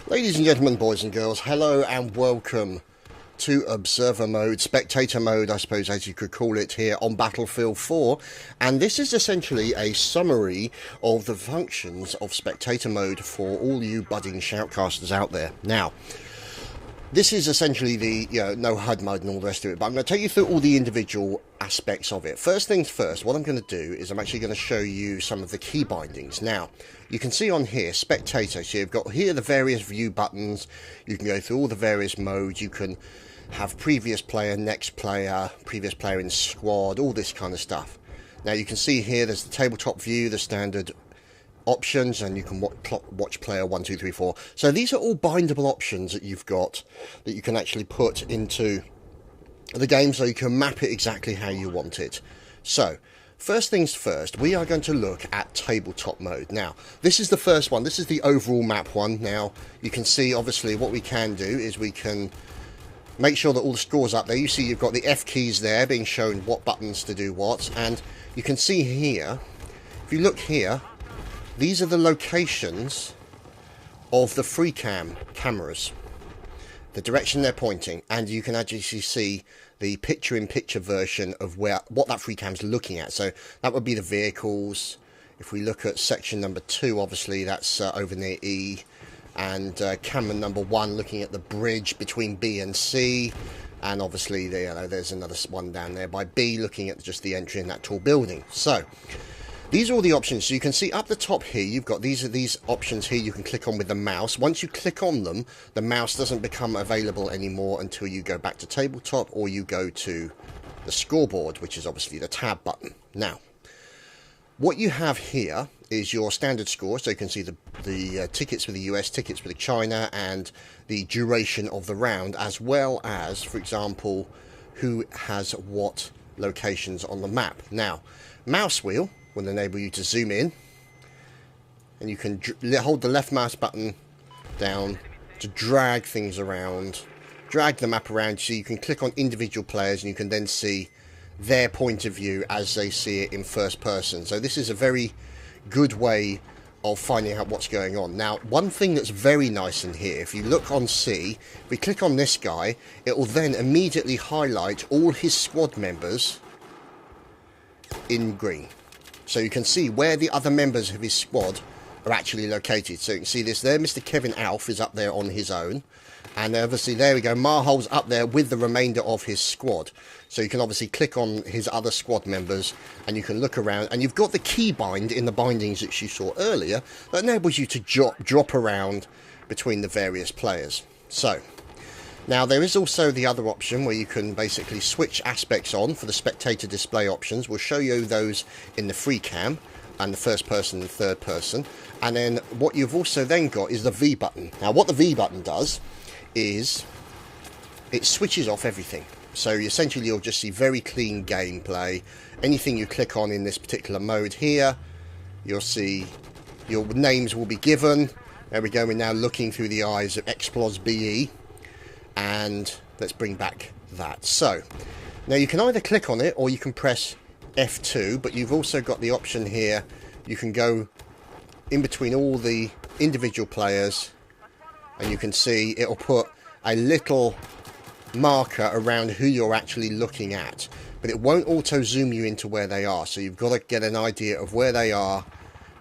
Ladies and gentlemen, boys and girls, hello and welcome to Observer Mode, Spectator Mode, I suppose as you could call it, here on Battlefield 4. And this is essentially a summary of the functions of Spectator Mode for all you budding Shoutcasters out there. Now, this is essentially the, no HUD mode and all the rest of it, but I'm going to take you through all the individual aspects of it. First things first, what I'm going to do is I'm actually going to show you some of the key bindings. Now, you can see on here, Spectator, so you've got here the various view buttons, you can go through all the various modes, you can have previous player, next player, previous player in squad, all this kind of stuff. Now you can see here there's the tabletop view, the standard options, and you can watch player 1, 2, 3, 4. So these are all bindable options that you've got that you can actually put into the game so you can map it exactly how you want it. So first things first, we are going to look at tabletop mode. Now this is the first one, this is the overall map one. Now you can see obviously what we can do is we can make sure that all the scores up there. You see you've got the F keys there being shown what buttons to do what, and you can see here, if you look here, these are the locations of the free cameras, the direction they're pointing, and you can actually see the picture-in-picture version of what that free cam's looking at. So that would be the vehicles. If we look at section number 2, obviously that's over near E, and camera number 1 looking at the bridge between B and C, and obviously there's another one down there by B looking at just the entry in that tall building. So these are all the options. So you can see up the top here, you've got these options here you can click on with the mouse. Once you click on them, the mouse doesn't become available anymore until you go back to tabletop or you go to the scoreboard, which is obviously the tab button. Now, what you have here is your standard score. So you can see the tickets for the US, tickets for the China, and the duration of the round, as well as, for example, who has what locations on the map. Now, mouse wheel will enable you to zoom in, and you can hold the left mouse button down to drag things around, drag the map around, so you can click on individual players and you can then see their point of view as they see it in first person. So this is a very good way of finding out what's going on. Now, one thing that's very nice in here, if you look on C, if we click on this guy, it will then immediately highlight all his squad members in green. So you can see where the other members of his squad are actually located. So you can see this there, Mr. Kevin Alf is up there on his own. And obviously, there we go, Marhol's up there with the remainder of his squad. So you can obviously click on his other squad members and you can look around. And you've got the key bind in the bindings that you saw earlier that enables you to drop around between the various players. So now there is also the other option where you can basically switch aspects on for the spectator display options. We'll show you those in the free cam and the first person and third person. And then what you've also then got is the V button. Now what the V button does is it switches off everything. So essentially you'll just see very clean gameplay. Anything you click on in this particular mode here, you'll see your names will be given. There we go, we're now looking through the eyes of Explos BE. And let's bring back that. So now you can either click on it or you can press F2, but you've also got the option here, you can go in between all the individual players and you can see it'll put a little marker around who you're actually looking at, but it won't auto zoom you into where they are. So you've got to get an idea of where they are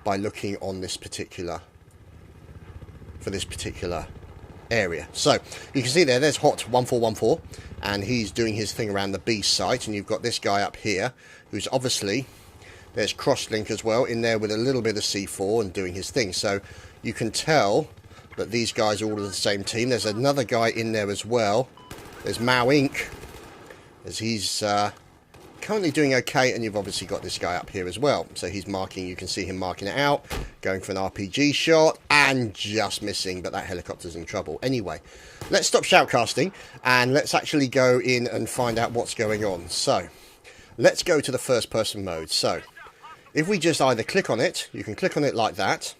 by looking on this particular area. So you can see there's Hot 1414 and he's doing his thing around the B site, and you've got this guy up here who's obviously, there's Crosslink as well in there with a little bit of C4 and doing his thing. So you can tell that these guys are all the same team. There's another guy in there as well. There's Mao Inc. as he's currently doing okay, and you've obviously got this guy up here as well. So he's marking, you can see him marking it out, going for an RPG shot, and just missing, but that helicopter's in trouble. Anyway, let's stop shoutcasting, and let's actually go in and find out what's going on. So, let's go to the first person mode. So, if we just either click on it, you can click on it like that,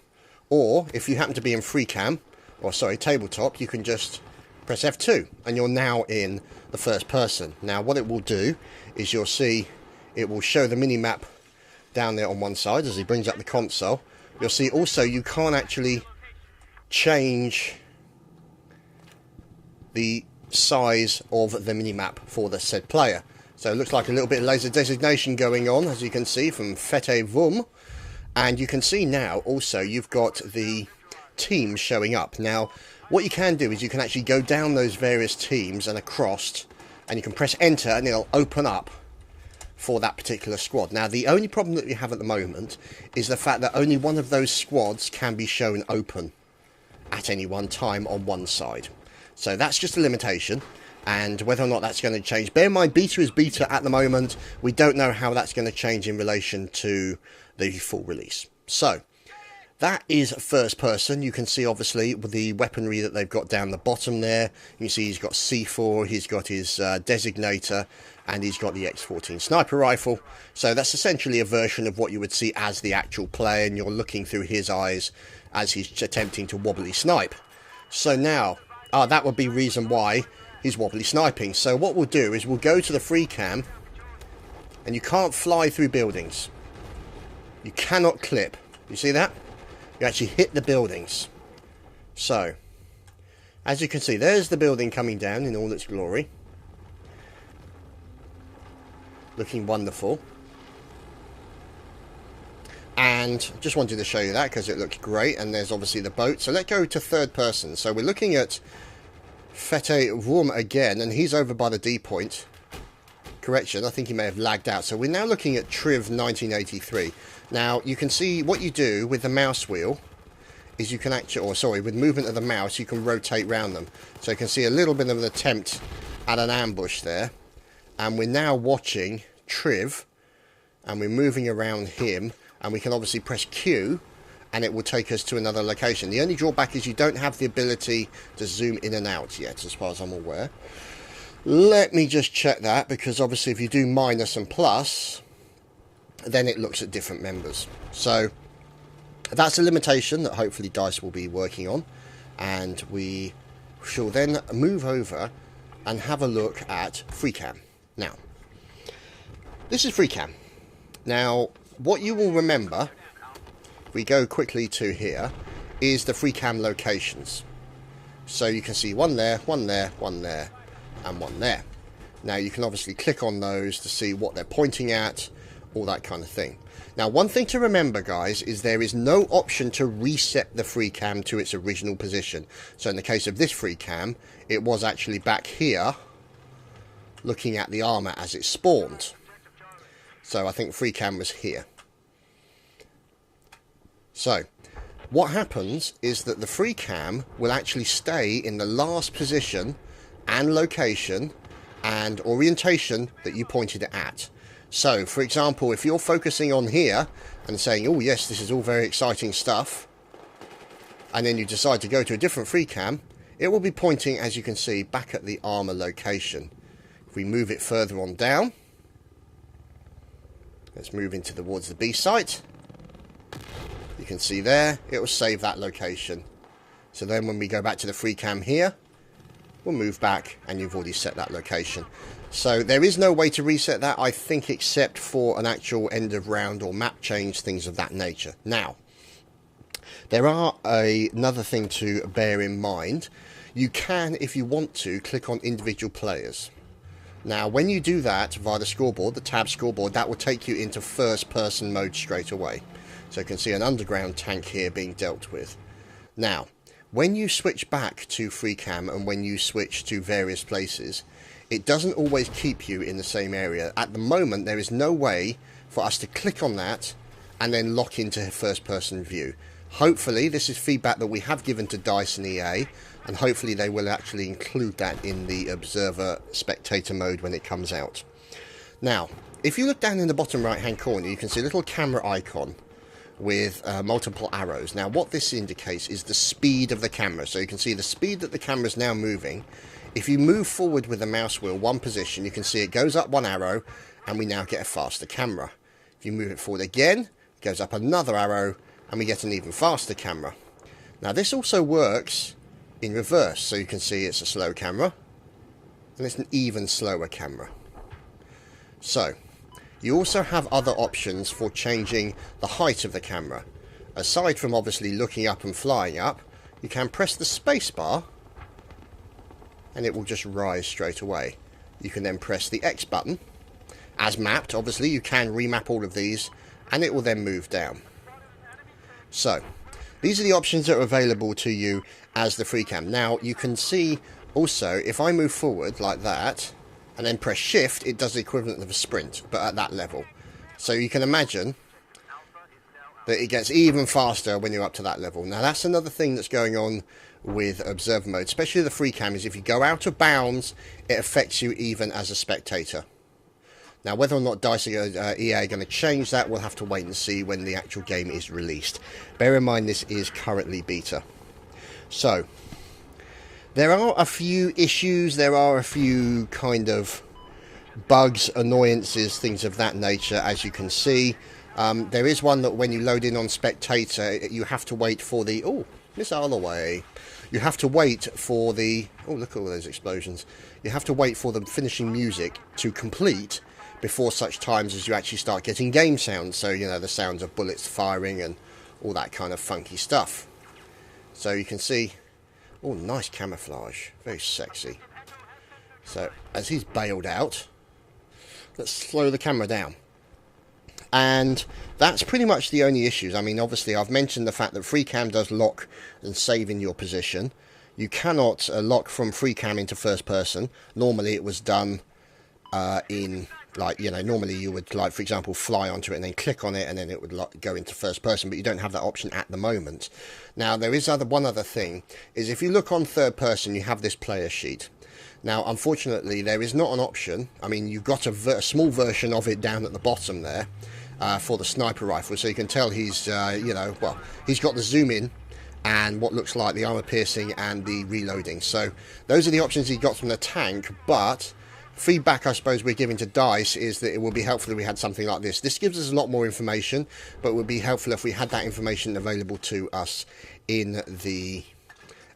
or if you happen to be in free cam, or sorry, tabletop, you can just press F2, and you're now in the first person. Now what it will do is you'll see it will show the mini-map down there on one side as he brings up the console. You'll see also you can't actually change the size of the minimap for the said player. So it looks like a little bit of laser designation going on, as you can see from Fete Vum. And you can see now also you've got the teams showing up. Now what you can do is you can actually go down those various teams and across, and you can press enter and it'll open up for that particular squad. Now the only problem that we have at the moment is the fact that only one of those squads can be shown open at any one time on one side. So that's just a limitation, and whether or not that's going to change, bear in mind beta is beta at the moment. We don't know how that's going to change in relation to the full release. So that is first person. You can see obviously with the weaponry that they've got down the bottom there. You can see he's got C4, he's got his designator, and he's got the X14 sniper rifle. So that's essentially a version of what you would see as the actual player, and you're looking through his eyes as he's attempting to wobbly snipe. So now, that would be reason why he's wobbly sniping. So what we'll do is we'll go to the free cam, and you can't fly through buildings. You cannot clip. You see that? You actually hit the buildings. So, as you can see, there's the building coming down in all its glory. Looking wonderful. And just wanted to show you that because it looks great. And there's obviously the boat. So let's go to third person. So we're looking at Fete Vum again, and he's over by the D point. Correction, I think he may have lagged out. So we're now looking at Triv 1983. Now you can see what you do with the mouse wheel is you can actually, or sorry, with movement of the mouse you can rotate around them. So you can see a little bit of an attempt at an ambush there. And we're now watching Triv, and we're moving around him, and we can obviously press Q and it will take us to another location. The only drawback is you don't have the ability to zoom in and out yet, as far as I'm aware. Let me just check that, because obviously if you do minus and plus, then it looks at different members. So that's a limitation that hopefully DICE will be working on, and we shall then move over and have a look at FreeCam. Now, this is FreeCam. Now, what you will remember, if we go quickly to here, is the FreeCam locations. So you can see one there, one there, one there, and one there. Now you can obviously click on those to see what they're pointing at, all that kind of thing. Now one thing to remember, guys, is there is no option to reset the free cam to its original position. So in the case of this free cam, it was actually back here looking at the armor as it spawned. So I think free cam was here. So what happens is that the free cam will actually stay in the last position and location and orientation that you pointed it at. So for example, if you're focusing on here and saying, oh yes, this is all very exciting stuff, and then you decide to go to a different free cam, it will be pointing, as you can see, back at the armor location. If we move it further on down, let's move into towards the B site. You can see there, it will save that location. So then when we go back to the free cam here, we'll move back and you've already set that location. So there is no way to reset that, I think, except for an actual end of round or map change, things of that nature. Now, there are another thing to bear in mind. You can, if you want to, click on individual players. Now, when you do that via the scoreboard, the tab scoreboard, that will take you into first person mode straight away. So you can see an underground tank here being dealt with. Now, when you switch back to free cam and when you switch to various places, it doesn't always keep you in the same area. At the moment, there is no way for us to click on that and then lock into first person view. Hopefully, this is feedback that we have given to DICE and EA, and hopefully they will actually include that in the Observer Spectator mode when it comes out. Now, if you look down in the bottom right hand corner, you can see a little camera icon with multiple arrows. Now what this indicates is the speed of the camera. So you can see the speed that the camera is now moving. If you move forward with the mouse wheel one position, you can see it goes up one arrow and we now get a faster camera. If you move it forward again, it goes up another arrow and we get an even faster camera. Now this also works in reverse, so you can see it's a slow camera and it's an even slower camera. So you also have other options for changing the height of the camera. Aside from obviously looking up and flying up, you can press the space bar and it will just rise straight away. You can then press the X button, as mapped. Obviously you can remap all of these, and it will then move down. So these are the options that are available to you as the free cam. Now you can see also, if I move forward like that and then press shift, it does the equivalent of a sprint, but at that level. So you can imagine that it gets even faster when you're up to that level. Now that's another thing that's going on with observer mode, especially the free cam, is if you go out of bounds, it affects you even as a spectator. Now whether or not EA are going to change that, we'll have to wait and see when the actual game is released. Bear in mind this is currently beta. So there are a few issues, there are a few kind of bugs, annoyances, things of that nature, as you can see. There is one that when you load in on Spectator, you have to wait for the... Oh, this other way. You have to wait for the... Oh, look at all those explosions. You have to wait for the finishing music to complete before such times as you actually start getting game sounds. So, you know, the sounds of bullets firing and all that kind of funky stuff. So you can see... Oh, nice camouflage. Very sexy. So, as he's bailed out, let's slow the camera down. And that's pretty much the only issues. I mean, obviously, I've mentioned the fact that FreeCam does lock and save in your position. You cannot lock from FreeCam into first person. Normally, it was done in, like, you know, normally you would, like, for example, fly onto it and then click on it and then it would go into first person, but you don't have that option at the moment. Now, there is one other thing, is if you look on third person, you have this player sheet. Now, unfortunately, there is not an option. I mean, you've got a small version of it down at the bottom there for the sniper rifle, so you can tell he's, you know, well, he's got the zoom in and what looks like the armor piercing and the reloading. So those are the options he got from the tank, but feedback I suppose we're giving to DICE is that it would be helpful if we had something like this. This gives us a lot more information, but it would be helpful if we had that information available to us in the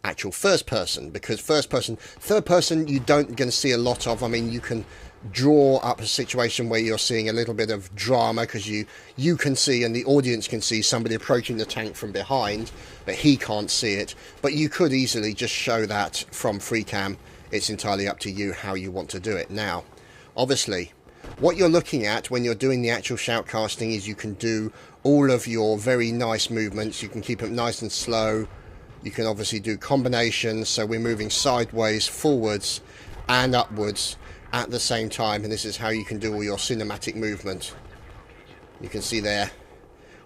actual first person, because third person you don't going to see a lot of. I mean, you can draw up a situation where you're seeing a little bit of drama because you can see and the audience can see somebody approaching the tank from behind, but he can't see it. But you could easily just show that from FreeCam. It's entirely up to you how you want to do it. Now, obviously, what you're looking at when you're doing the actual shoutcasting is you can do all of your very nice movements. You can keep it nice and slow. You can obviously do combinations, so we're moving sideways, forwards and upwards at the same time, and this is how you can do all your cinematic movement. You can see there,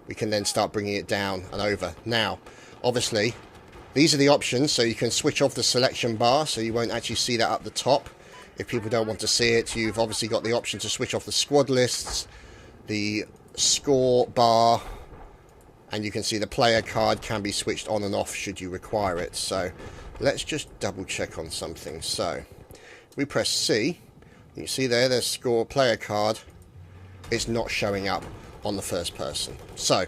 we can then start bringing it down and over. Now, obviously, these are the options, so you can switch off the selection bar, so you won't actually see that up the top. If people don't want to see it, you've obviously got the option to switch off the squad lists, the score bar, and you can see the player card can be switched on and off should you require it. So let's just double check on something. So we press C, you can see there, there's score player card. It's not showing up on the first person. So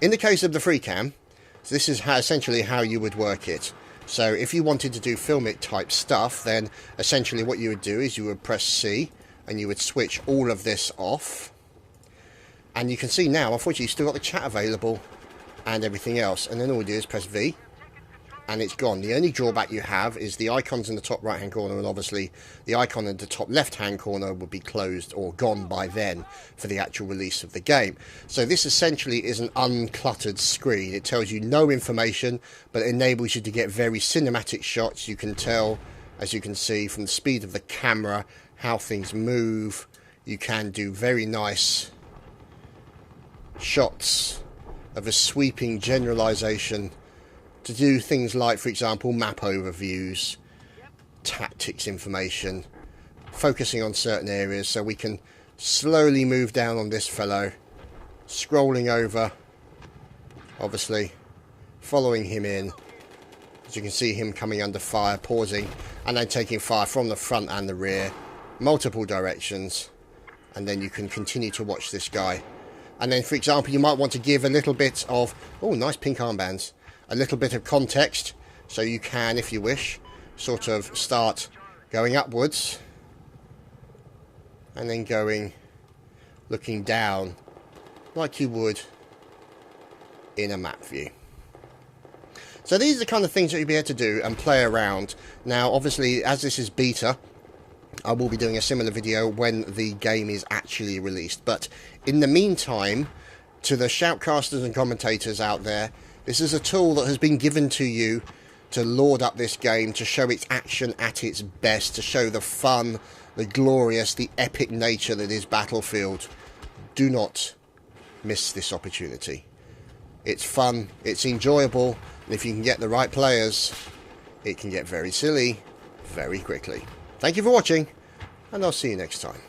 in the case of the FreeCam, this is essentially how you would work it. So if you wanted to do film it type stuff, then essentially what you would do is you would press C and you would switch all of this off. And you can see now, unfortunately, you've still got the chat available and everything else. And then all you do is press V, and it's gone. The only drawback you have is the icons in the top right-hand corner, and obviously the icon in the top left-hand corner would be closed or gone by then for the actual release of the game. So this essentially is an uncluttered screen. It tells you no information, but it enables you to get very cinematic shots. You can tell, as you can see, from the speed of the camera, how things move. You can do very nice shots of a sweeping generalization to do things like, for example, map overviews, tactics information, focusing on certain areas. So we can slowly move down on this fellow, scrolling over, obviously following him in, as you can see him coming under fire, pausing, and then taking fire from the front and the rear, multiple directions, and then you can continue to watch this guy. And then, for example, you might want to give a little bit of, oh, nice pink armbands, a little bit of context, so you can, if you wish, sort of start going upwards, and then looking down, like you would in a map view. So these are the kind of things that you'll be able to do and play around. Now, obviously, as this is beta, I will be doing a similar video when the game is actually released. But in the meantime, to the shoutcasters and commentators out there, this is a tool that has been given to you to lord up this game, to show its action at its best, to show the fun, the glorious, the epic nature that is Battlefield. Do not miss this opportunity. It's fun, it's enjoyable, and if you can get the right players, it can get very silly very quickly. Thank you for watching, and I'll see you next time.